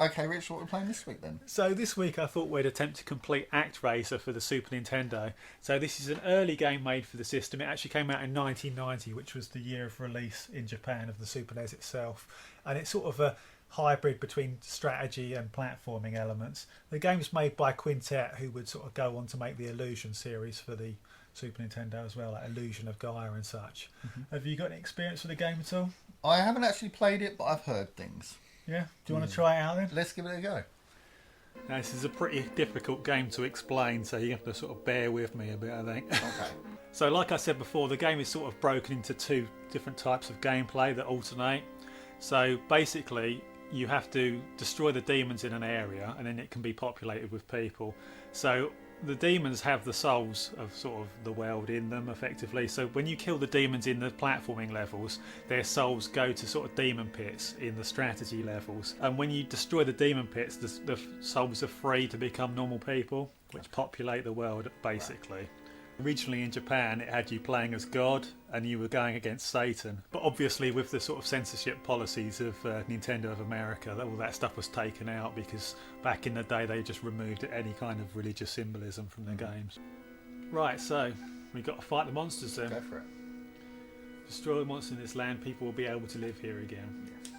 Okay, Rich, what are we playing this week then? So this week I thought we'd attempt to complete Actraiser for the Super Nintendo. So this is an early game made for the system. It actually came out in 1990, which was the year of release in Japan of the Super NES itself. And it's sort of a hybrid between strategy and platforming elements. The game's made by Quintet, who would sort of go on to make the Illusion series for the Super Nintendo as well, like Illusion of Gaia and such. Have you got any experience with the game at all? I haven't actually played it, but I've heard things. Yeah? Do you want to try it out then? Let's give it a go. Now, this is a pretty difficult game to explain, so you have to sort of bear with me a bit, I think. Okay. So like I said before, the game is sort of broken into two different types of gameplay that alternate. So basically, you have to destroy the demons in an area, and then it can be populated with people. So the demons have the souls of sort of the world in them, effectively. So when you kill the demons in the platforming levels, their souls go to sort of demon pits in the strategy levels. And when you destroy the demon pits, the souls are free to become normal people, which populate the world, basically. Originally in Japan, it had you playing as God and you were going against Satan. But obviously with the sort of censorship policies of Nintendo of America, all that stuff was taken out because back in the day they just removed any kind of religious symbolism from their games. Right, so we've got to fight the monsters then. Go for it. Destroy the monsters in this land, people will be able to live here again. Yes.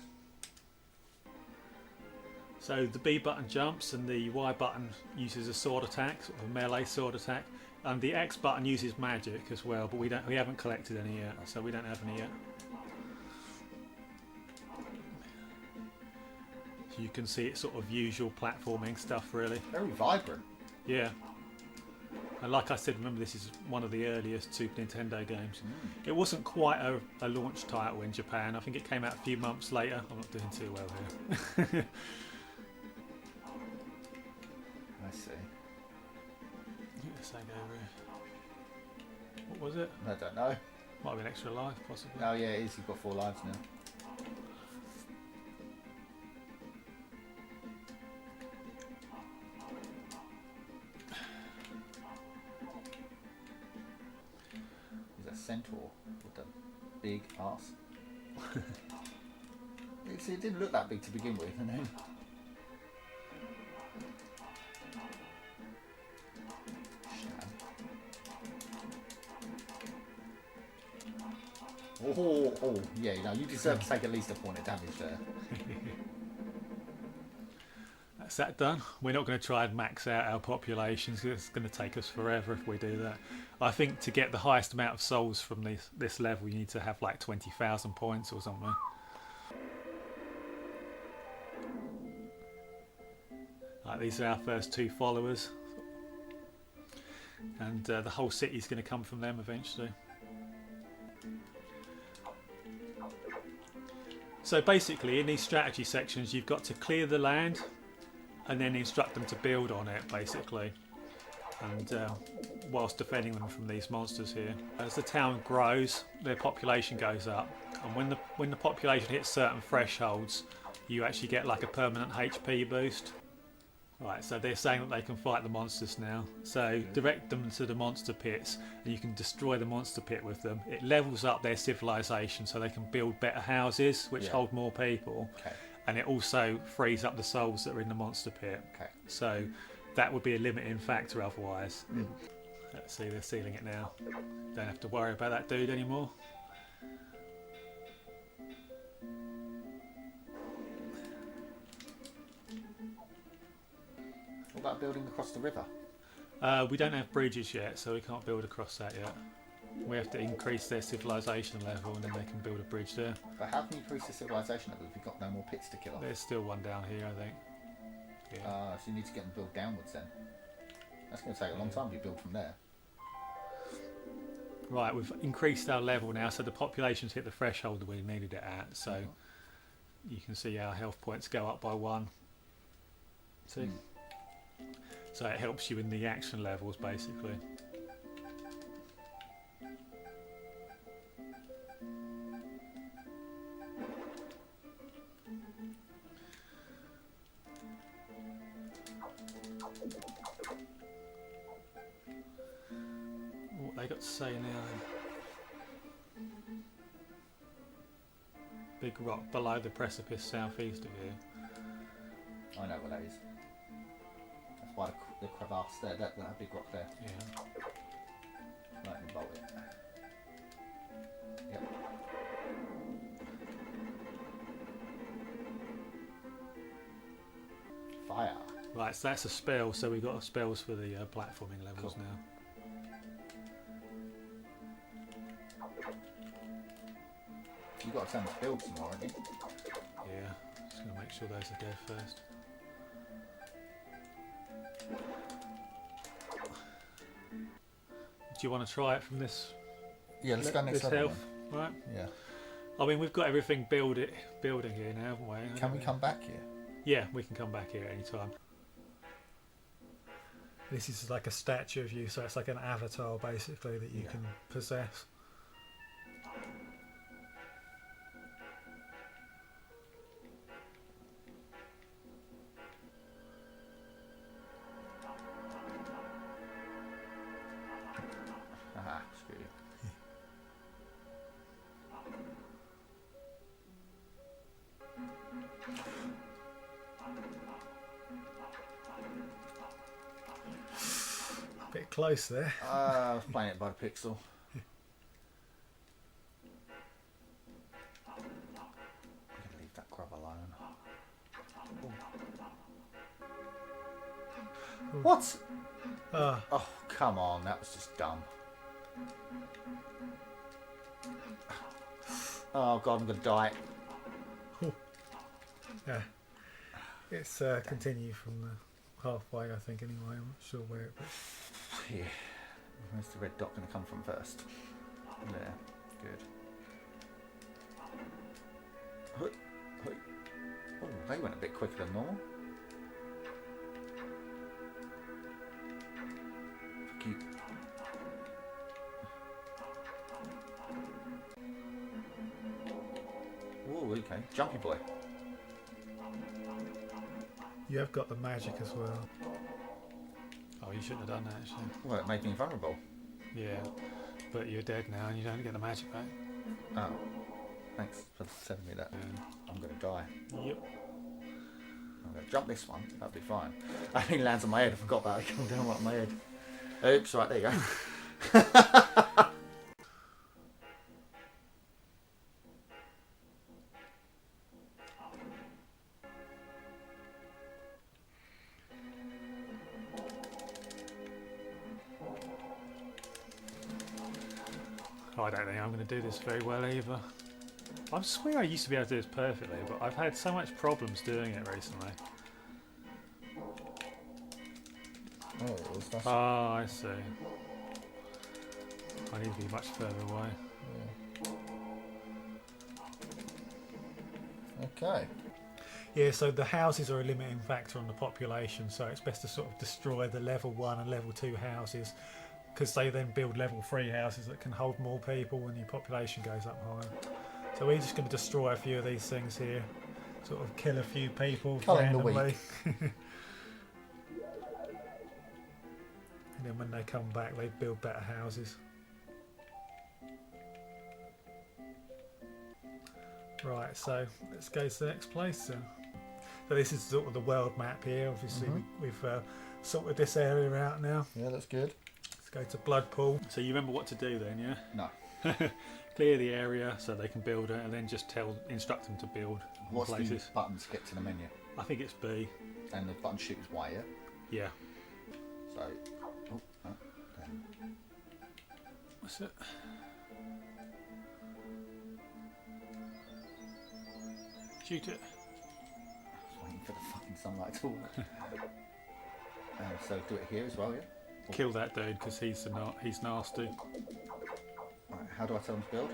So the B button jumps and the Y button uses a sword attack, sort of a melee sword attack. And the X button uses magic as well, but we haven't collected any yet, so we don't have any yet. So you can see it's sort of usual platforming stuff, really. Very vibrant. Yeah. And like I said, remember this is one of the earliest Super Nintendo games. It wasn't quite a launch title in Japan. I think it came out a few months later. I'm not doing too well here. I see. Let's go over here. What was it? I don't know. Might have been extra life, possibly. Oh yeah, it is. You've got 4 lives now. There's a centaur with a big arse. See, it didn't look that big to begin with, and then... Oh, yeah, you know, you deserve to take at least a point of damage there. That's that done. We're not going to try and max out our populations because it's going to take us forever if we do that. I think to get the highest amount of souls from this level, you need to have like 20,000 points or something. Right, these are our first 2 followers. And the whole city's going to come from them eventually. So basically in these strategy sections you've got to clear the land and then instruct them to build on it, basically, and whilst defending them from these monsters here. As the town grows, their population goes up, and when the population hits certain thresholds you actually get like a permanent HP boost. Right, so they're saying that they can fight the monsters now. So direct them to the monster pits and you can destroy the monster pit with them. It levels up their civilization so they can build better houses which hold more people. Okay. And it also frees up the souls that are in the monster pit. Okay. So that would be a limiting factor otherwise. Let's see, they're sealing it now. Don't have to worry about that dude anymore. What about building across the river? We don't have bridges yet, so we can't build across that yet. We have to increase their civilization level and then they can build a bridge there. But how can you increase the civilization level if you've got no more pits to kill off? There's still one down here, I think. Yeah. So you need to get them built downwards then. That's going to take a long time to build from there. Right, we've increased our level now, so the population's hit the threshold that we needed it at. So you can see our health points go up by 1. See? So it helps you in the action levels, basically. What they got to say now? Big rock below the precipice southeast of here. I know what that is. That's why the crevasse there, that big rock there. Yeah. Lightning bolt it. Yep. Fire. Right, so that's a spell. So we've got spells for the platforming levels Cool. now. You've got to turn to build some more, haven't you? Yeah. Just gonna make sure those are dead first. Do you want to try it from this? Yeah, let's go next this level. health, right? Yeah. I mean, we've got everything building here now, haven't we? Can we come back here? Yeah, we can come back here at any time. This is like a statue of you, so it's like an avatar basically that you can possess. Aha, screw you. Bit close there. I was playing it by the pixel. I'm going to leave that grub alone. Ooh. What? Ah, Oh, come on, that was just dumb. Oh god, I'm going to die. yeah. It's continue from the halfway, I think. Anyway, I'm not sure where it. Yeah. Where's the red dot going to come from first? There. Good. Oh, they went a bit quicker than normal. Fuck you. Oh, okay. Jumpy boy. You have got the magic as well. Oh, you shouldn't have done that actually. Well, it made me vulnerable. Yeah, but you're dead now and you don't get the magic back. Oh. Thanks for telling me that. I'm going to die. Yep. I'm going to jump this one. That'll be fine. I think it lands on my head. I forgot about it. Come down right on my head. Oops, right, there you go. I don't think I'm going to do this very well either. I swear I used to be able to do this perfectly, but I've had so much problems doing it recently. Oh, that's Ah, I see. I need to be much further away. yeah. Okay. Yeah, so the houses are a limiting factor on the population, so it's best to sort of destroy the level 1 and level 2 houses, because they then build level 3 houses that can hold more people when your population goes up higher. So we're just going to destroy a few of these things here, sort of kill a few people Culling the randomly. weak. And then when they come back, they build better houses. Right, so let's go to the next place then. So this is sort of the world map here. Obviously, we've sorted this area out now. Yeah, that's good. Let's go to Bloodpool. So you remember what to do then, yeah? No. Clear the area so they can build it, and then just instruct them to build What's places. the button to get to the menu? I think it's B. And the button shoot is Y, yeah? Yeah. So, there. What's it? Shoot it. I was waiting for the fucking sunlight to work. So do it here as well, yeah? Kill that dude because he's nasty. Right, how do I tell them to build?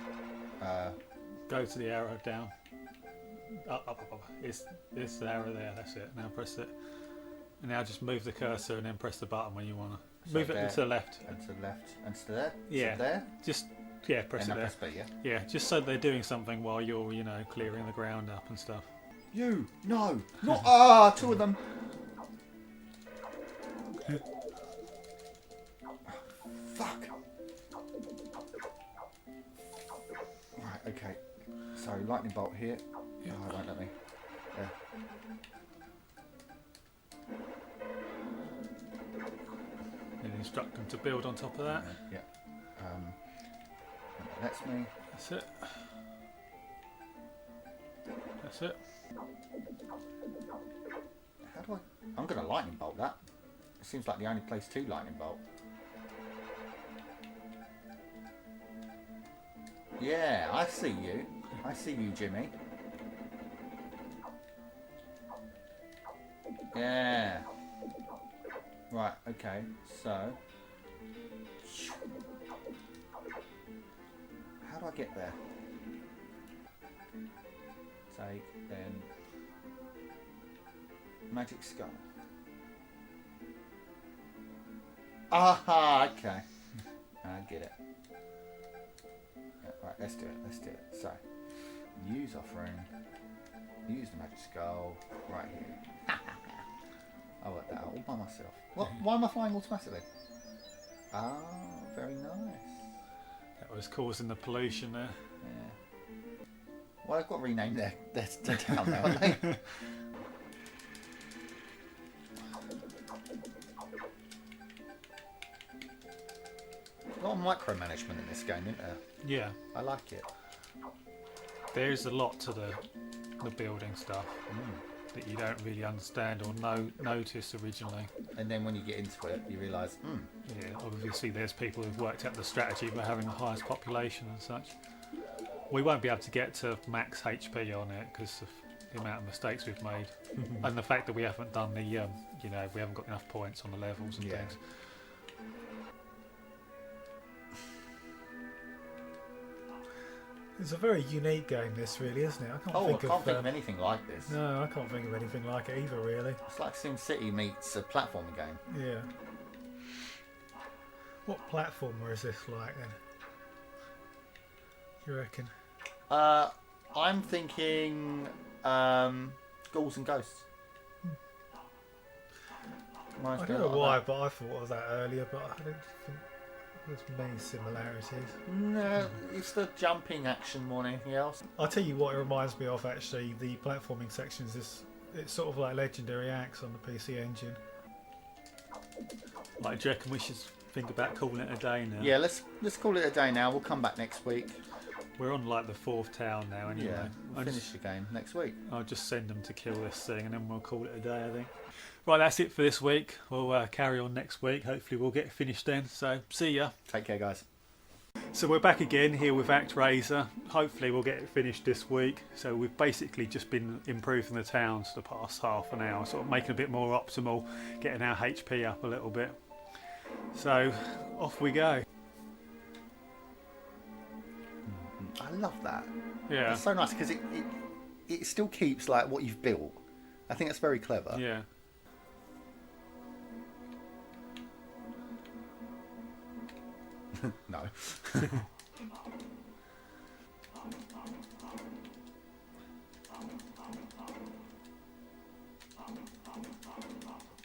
Go to the arrow down. Up. It's this arrow there. That's it. Now press it. And now just move the cursor and then press the button when you want to. So Move it to the left. And to the left. And to there? Yeah. To there? Just press And it then there. press B, yeah? Yeah, just so they're doing something while you're clearing the ground up and stuff. You! No! Not! Two of them! Fuck! Right, okay. So, lightning bolt here. Yeah. Oh, it won't let me. There. And instruct them to build on top of that. Yeah. That's me. That's it. That's it. How do I... I'm going to lightning bolt that. It seems like the only place to lightning bolt. Yeah, I see you. I see you, Jimmy. Yeah. Right, okay, so... How do I get there? Take, then... Magic skull. Aha, okay. I get it. Yeah, right, let's do it. So, use offering. Use the magic skull. Right here. I worked that out all by myself. What? Why am I flying automatically? Ah, very nice. That was causing the pollution there. Yeah. Well, I've got to rename their town now, haven't they? A lot of micromanagement in this game, isn't there? Yeah. I like it. There's a lot to the building stuff that you don't really understand or notice originally. And then when you get into it, you realise, Yeah, obviously there's people who've worked out the strategy by having the highest population and such. We won't be able to get to max HP on it because of the amount of mistakes we've made and the fact that we haven't done the, you know, we haven't got enough points on the levels and things. It's a very unique game, this, really, isn't it? I I can't think of anything like this. No, I can't think of anything like it either, really. It's like SimCity meets a platforming game. Yeah. What platformer is this like, then? Do you reckon? I'm thinking Ghouls and Ghosts. I don't know why, but I thought of that earlier, but I don't think there's many similarities. No, it's the jumping action more than anything else. I'll tell you what it reminds me of, actually. The platforming sections it's sort of like Legendary Axe on the PC Engine. Like, do you reckon we should think about calling it a day now? Yeah, let's call it a day now. We'll come back next week. We're on like the 4th town now anyway. Yeah, we'll finish the game next week. I'll just send them to kill this thing and then we'll call it a day, I think. Right, that's it for this week. We'll carry on next week. Hopefully we'll get it finished then. So, see ya. Take care, guys. So we're back again here with Actraiser. Hopefully we'll get it finished this week. So we've basically just been improving the towns the past half an hour, sort of making it a bit more optimal, getting our HP up a little bit. So, off we go. I love that. Yeah. It's so nice because it still keeps like what you've built. I think that's very clever. Yeah. No.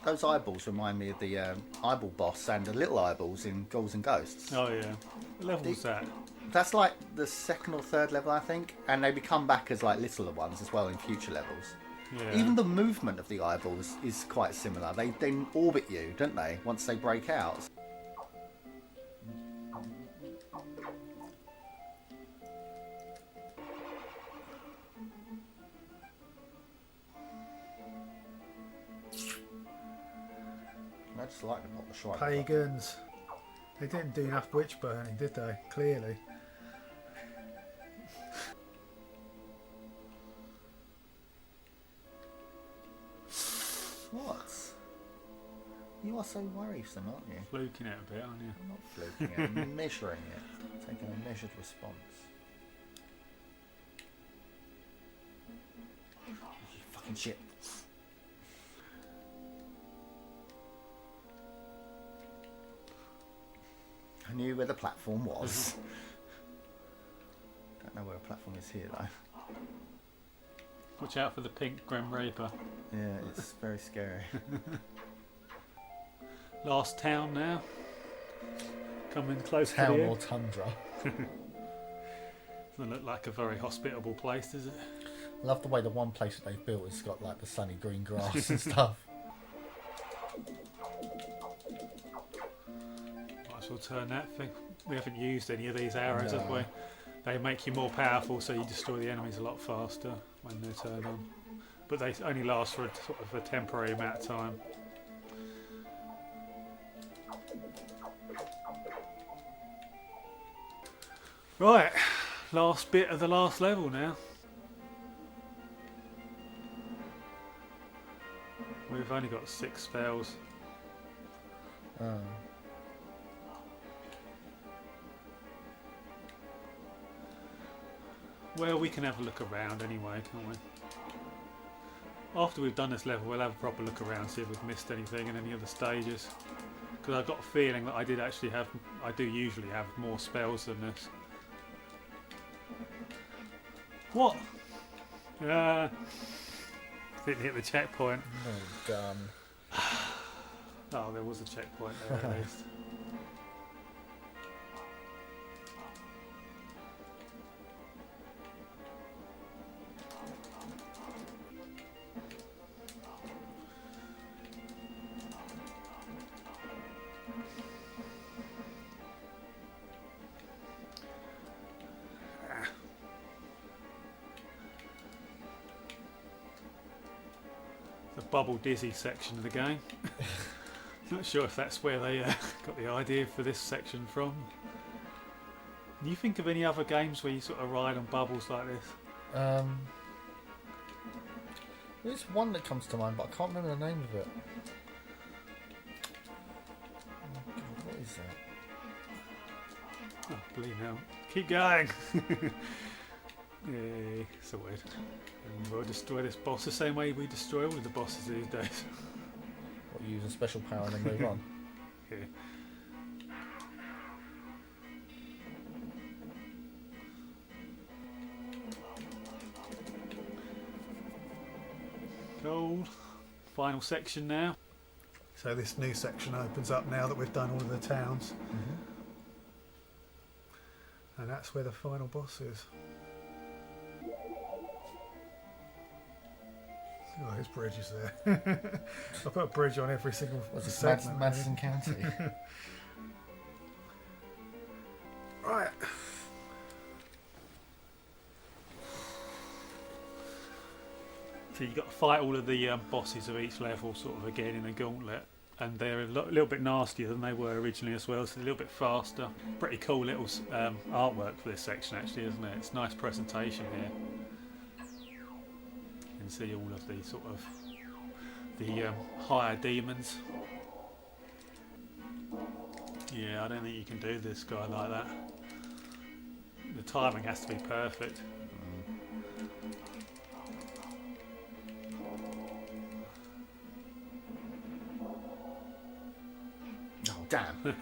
Those eyeballs remind me of the eyeball boss and the little eyeballs in Ghouls and Ghosts. Oh yeah. What level's that? That's like the 2nd or 3rd level, I think, and they become back as like littler ones as well in future levels. Yeah. Even the movement of the eyeballs is quite similar. They orbit you, don't they, once they break out? I just like to pop the shrine. Pagans. They didn't do enough witch burning, did they? Clearly. What? You are so worrisome, aren't you? Fluking it a bit, aren't you? I'm not fluking it, I'm measuring it. Taking a measured response. You fucking shit. I knew where the platform was. Don't know where a platform is here though. Watch out for the pink Grim Reaper. Yeah, it's very scary. Last town now. Coming close Town to or tundra. Doesn't look like a very hospitable place, does it? Love the way the one place that they've built has got like the sunny green grass and stuff. Might as well turn that thing. We haven't used any of these arrows, No. have we? They make you more powerful, so you destroy the enemies a lot faster when they're turned on. But they only last for sort of a temporary amount of time. Right, last bit of the last level now. We've only got 6 spells. Oh. Well, we can have a look around anyway, can't we? After we've done this level, we'll have a proper look around, see if we've missed anything in any other stages. Because I've got a feeling that I do usually have more spells than this. What? Didn't hit the checkpoint. No gun. Oh, there was a checkpoint there at least. The bubble dizzy section of the game. Not sure if that's where they got the idea for this section from. Can you think of any other games where you sort of ride on bubbles like this? There's one that comes to mind, but I can't remember the name of it. Oh God, what is that? Oh, bleed now. Keep going! Yay, sorted. And we'll destroy this boss the same way we destroy all of the bosses these days. What, use a special power and then move on? Yeah. Cool. Final section now. So this new section opens up now that we've done all of the towns. And that's where the final boss is. Oh, his bridge is there. I put a bridge on every single What's this, segment. Madison County? Right. So you've got to fight all of the bosses of each level sort of again in a gauntlet. And they're a little bit nastier than they were originally as well, so a little bit faster. Pretty cool little artwork for this section actually, isn't it? It's a nice presentation here. You can see all of the sort of the higher demons. Yeah, I don't think you can do this guy like that. The timing has to be perfect. Oh, damn.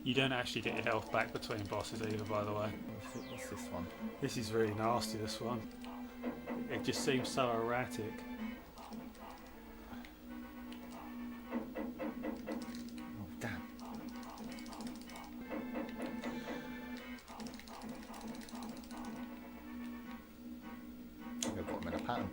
You don't actually get your health back between bosses either, by the way. What's this one? This is really nasty, this one. It just seems so erratic. Oh, damn. I've got them in a pattern.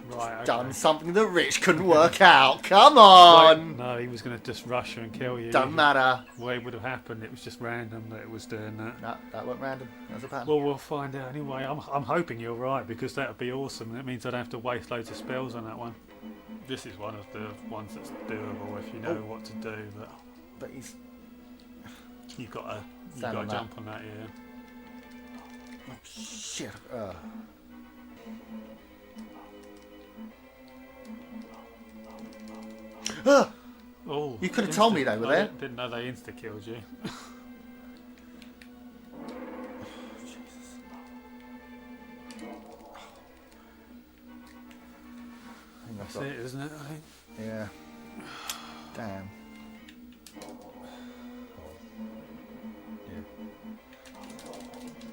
Right, okay. Done something the rich couldn't work out. Come on! Wait, no, he was going to just rush you and kill you. Doesn't matter. What would have happened? It was just random that it was doing that. No, that went random. That was a pattern. Well, we'll find out anyway. I'm hoping you're right because that would be awesome. That means I don't have to waste loads of spells on that one. This is one of the ones that's doable if you know what to do. But he's... You've got to Stand on that. jump on that, yeah. Oh, shit. Ah! Oh, You could have told me they were I there. didn't know they insta killed you. Jesus. I think I've That's got... it, isn't it? I think. Yeah. Damn.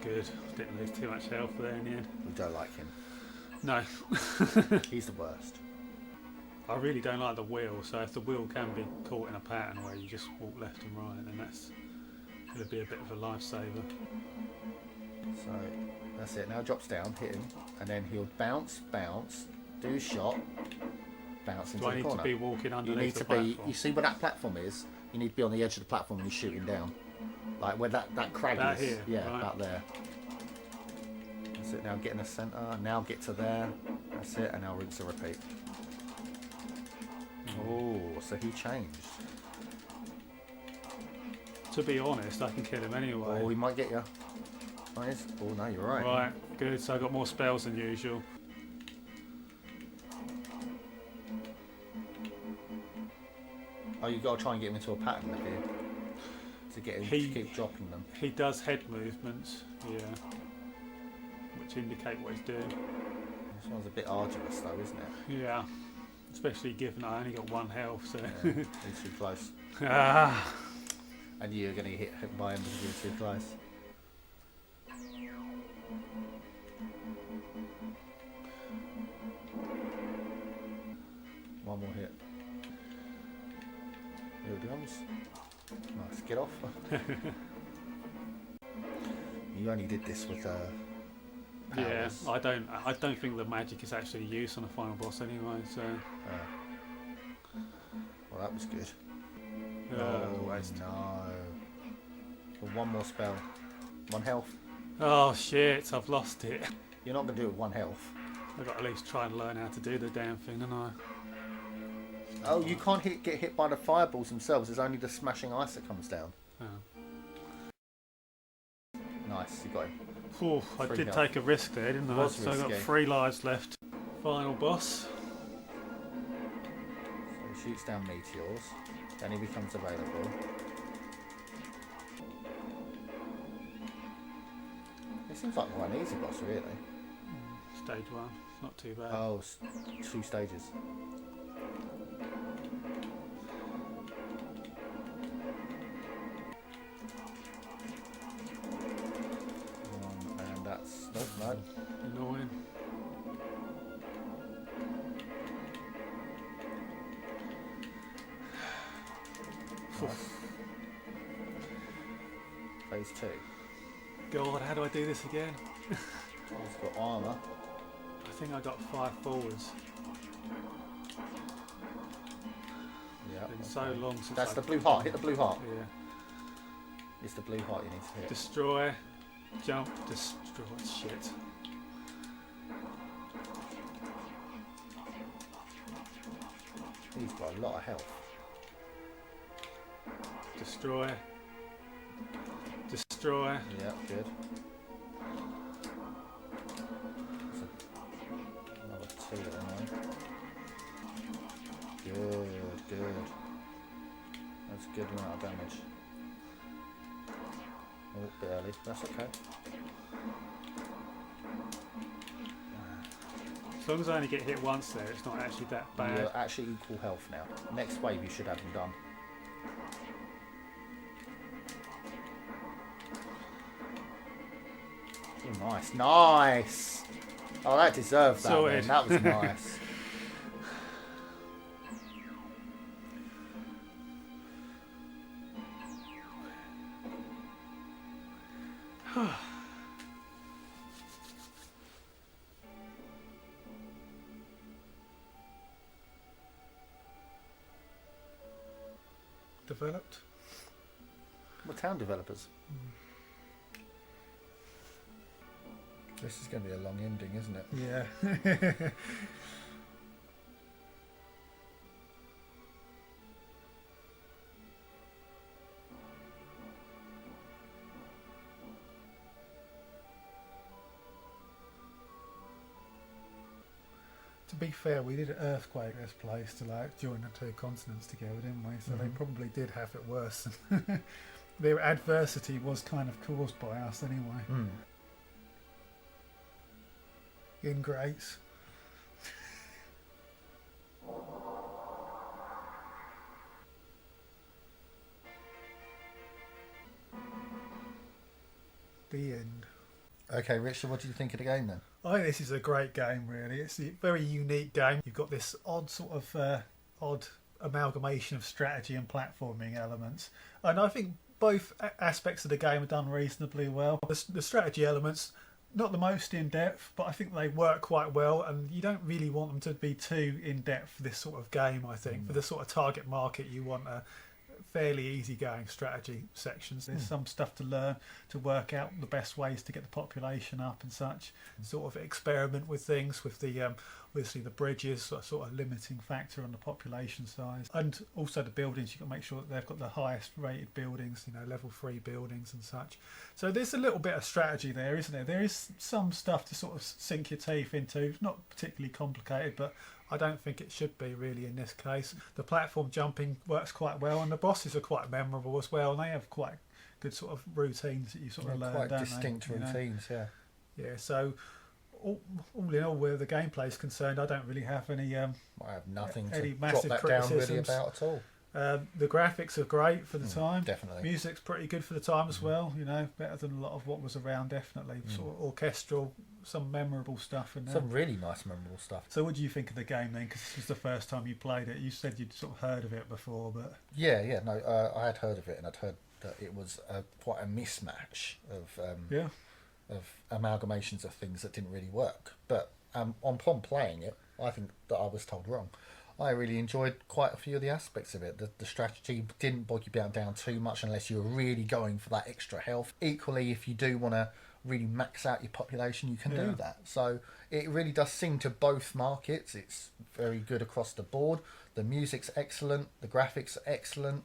Good. Didn't lose too much health there in the end. We don't like him. No. He's the worst. I really don't like the wheel, so if the wheel can be caught in a pattern where you just walk left and right, then that's It'll be a bit of a lifesaver. So that's it. Now it drops down, hit him, and then he'll bounce, do shot, bounce into Do I the need corner. to be walking You underneath need the to platform? be. You see where that platform is? You need to be on the edge of the platform when you're shooting down, like where that crag That is. here, Yeah, right. about there. That's it. Now get in the centre. Now get to there. That's it. And now rinse and repeat. Oh, so he changed. To be honest, I can kill him anyway. Oh, he might get you. Nice. Oh no, you're right. Right, good. So I got more spells than usual. Oh, you got to try and get him into a pattern with you to get him to keep dropping them. He does head movements, yeah, which indicate what he's doing. This one's a bit arduous though, isn't it? Yeah, especially given I only got 1 health. So. Yeah, he's too close. Ah, And you're going to get hit by him because you're too close. One more hit. Here it comes. Nice, get off. You only did this with yeah. powers. I don't think the magic is actually used on a final boss anyway. So. Well, that was good. Waste. No. Well, one more spell. 1 health. Oh shit! I've lost it. You're not going to do it with 1 health. I've got to at least try and learn how to do the damn thing, haven't I? Oh, you can't get hit by the fireballs themselves. There's only the smashing ice that comes down. Oh. Nice, you got him. Ooh, I 3 did health. take a risk there, didn't I? Was So I've got risky. 3 lives left. Final boss. So he shoots down meteors. Then he becomes available. It seems like quite an easy boss, really. Stage 1. It's not too bad. Oh, 2 stages. And that's no. Annoying. Phase 2. God, how do I do this again? He's got armour. I think I got 5 forwards. Yeah. It's been so long since That's I've the blue heart. Hit the blue heart. Yeah. It's the blue heart you need to hit. Destroy. Jump. Destroy. Shit. He's got a lot of health. Destroy. Destroy. Yeah, good. Another 2 at the moment. Good. That's a good amount of damage. Oh, a bit early. That's okay. As long as I only get hit once there, it's not actually that bad. You're actually equal health now. Next wave you should have them done. Oh, nice. Nice! Oh, that deserved that Sorted. one. That was nice. Developed. We're town developers. This is going to be a long ending, isn't it? Yeah. To be fair, we did an earthquake this place to like join the 2 continents together, didn't we? So they probably did have it worse. Their adversity was kind of caused by us anyway. Ingrates. The end. Okay, Richard, what do you think of the game then? I think this is a great game, really. It's a very unique game. You've got this odd sort of odd amalgamation of strategy and platforming elements, and I think both aspects of the game are done reasonably well. The strategy elements, not the most in depth, but I think they work quite well, and you don't really want them to be too in depth for this sort of game. I think for the sort of target market, you want a fairly easy-going strategy sections. There's some stuff to learn, to work out the best ways to get the population up and such. Sort of experiment with things, with the obviously the bridges, sort of limiting factor on the population size, and also the buildings. You've got to make sure that they've got the highest rated buildings, level 3 buildings and such. So there's a little bit of strategy there, isn't there? There is some stuff to sort of sink your teeth into. It's not particularly complicated, but I don't think it should be really in this case. The platform jumping works quite well, and the bosses are quite memorable as well, and they have quite good sort of routines that you sort of learn, quite don't distinct they? routines, yeah. Yeah, so all in all, where the gameplay is concerned, I don't really have any I have nothing any to drop massive that down really criticisms about at all. The graphics are great for the time. Definitely. Music's pretty good for the time as well. Better than a lot of what was around. Definitely sort of orchestral, some memorable stuff in there. Some really nice, memorable stuff. So, what do you think of the game then? Because this was the first time you played it. You said you'd sort of heard of it before, but I had heard of it, and I'd heard that it was quite a mismatch of amalgamations of things that didn't really work. But upon playing it, I think that I was told wrong. I really enjoyed quite a few of the aspects of it. The strategy didn't bog you down too much unless you were really going for that extra health. Equally, if you do want to really max out your population, you can do that. So it really does sing to both markets. It's very good across the board. The music's excellent. The graphics are excellent.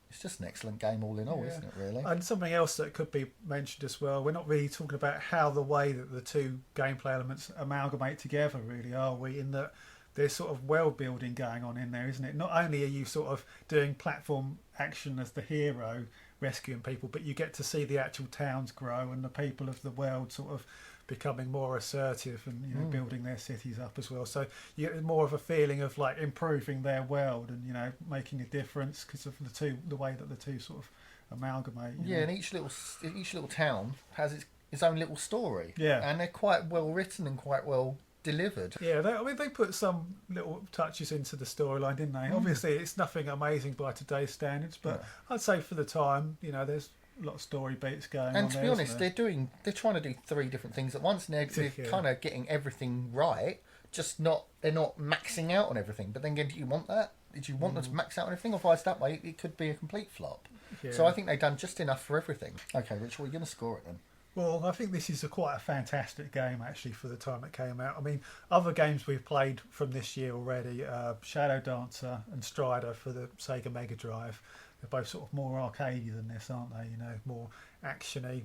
It's just an excellent game all in all, isn't it, really? And something else that could be mentioned as well, we're not really talking about how the way that the two gameplay elements amalgamate together, really, are we? In that there's sort of world building going on in there, isn't it? Not only are you sort of doing platform action as the hero, rescuing people, but you get to see the actual towns grow and the people of the world sort of becoming more assertive and building their cities up as well. So you get more of a feeling of like improving their world and making a difference because of the way that the two sort of amalgamate. And each little town has its own little story. Yeah, and they're quite well written and quite well delivered. Yeah, they put some little touches into the storyline, didn't they? Obviously, it's nothing amazing by today's standards, but I'd say for the time, there's a lot of story beats going on. And to be honest, they're trying to do 3 different things at once, and they're kind of getting everything right. They're not maxing out on everything. But then again, do you want that? Did you want them to max out on everything? Otherwise, that way it could be a complete flop. Yeah. So I think they've done just enough for everything. Okay, Rich, what are you going to score it then? Well, I think this is quite a fantastic game, actually, for the time it came out. I mean, other games we've played from this year already, Shadow Dancer and Strider for the Sega Mega Drive, they're both sort of more arcadey than this, aren't they? More actiony.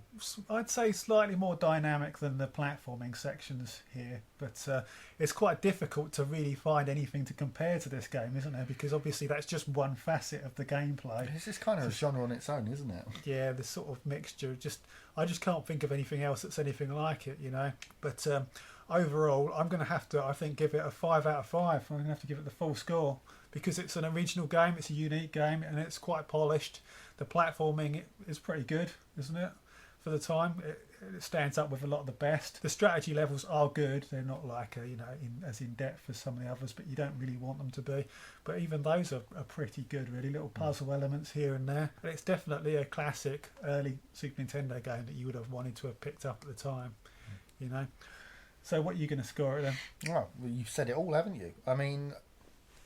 I'd say slightly more dynamic than the platforming sections here, but it's quite difficult to really find anything to compare to this game, isn't it? Because obviously that's just one facet of the gameplay. This is kind of a genre on its own, isn't it? Yeah, this sort of mixture. I just can't think of anything else that's anything like it, But overall, I'm going to have to, I think, give it a 5 out of 5. I'm going to have to give it the full score because it's an original game, it's a unique game, and it's quite polished. The platforming is pretty good, isn't it? For the time, it stands up with a lot of the best. The strategy levels are good. They're not like as in depth as some of the others, but you don't really want them to be. But even those are pretty good, really. Little puzzle elements here and there. And it's definitely a classic early Super Nintendo game that you would have wanted to have picked up at the time, So what are you going to score it then? Well, you've said it all, haven't you? I mean,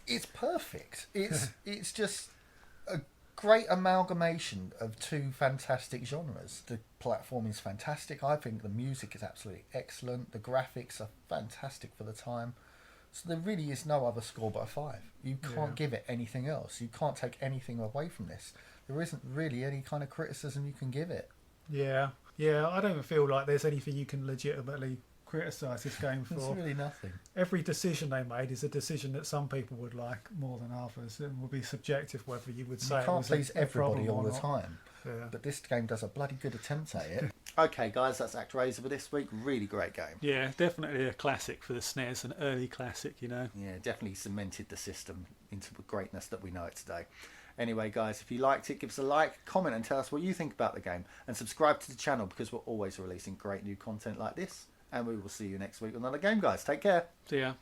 it's perfect. It's just a great amalgamation of 2 fantastic genres. The platform is fantastic. I think the music is absolutely excellent. The graphics are fantastic for the time. So there really is no other score but a 5. You can't give it anything else. You can't take anything away from this. There isn't really any kind of criticism you can give it. Yeah, I don't feel like there's anything you can legitimately criticise this game for. There's really nothing. Every decision they made is a decision that some people would like more than others. It would be subjective whether you would say you can't please everybody all the time. Yeah. But this game does a bloody good attempt at it. Okay, guys, that's Actraiser for this week. Really great game. Yeah, definitely a classic for the SNES, an early classic, Yeah, definitely cemented the system into the greatness that we know it today. Anyway, guys, if you liked it, give us a like, comment, and tell us what you think about the game. And subscribe to the channel because we're always releasing great new content like this. And we will see you next week with another game, guys. Take care. See ya.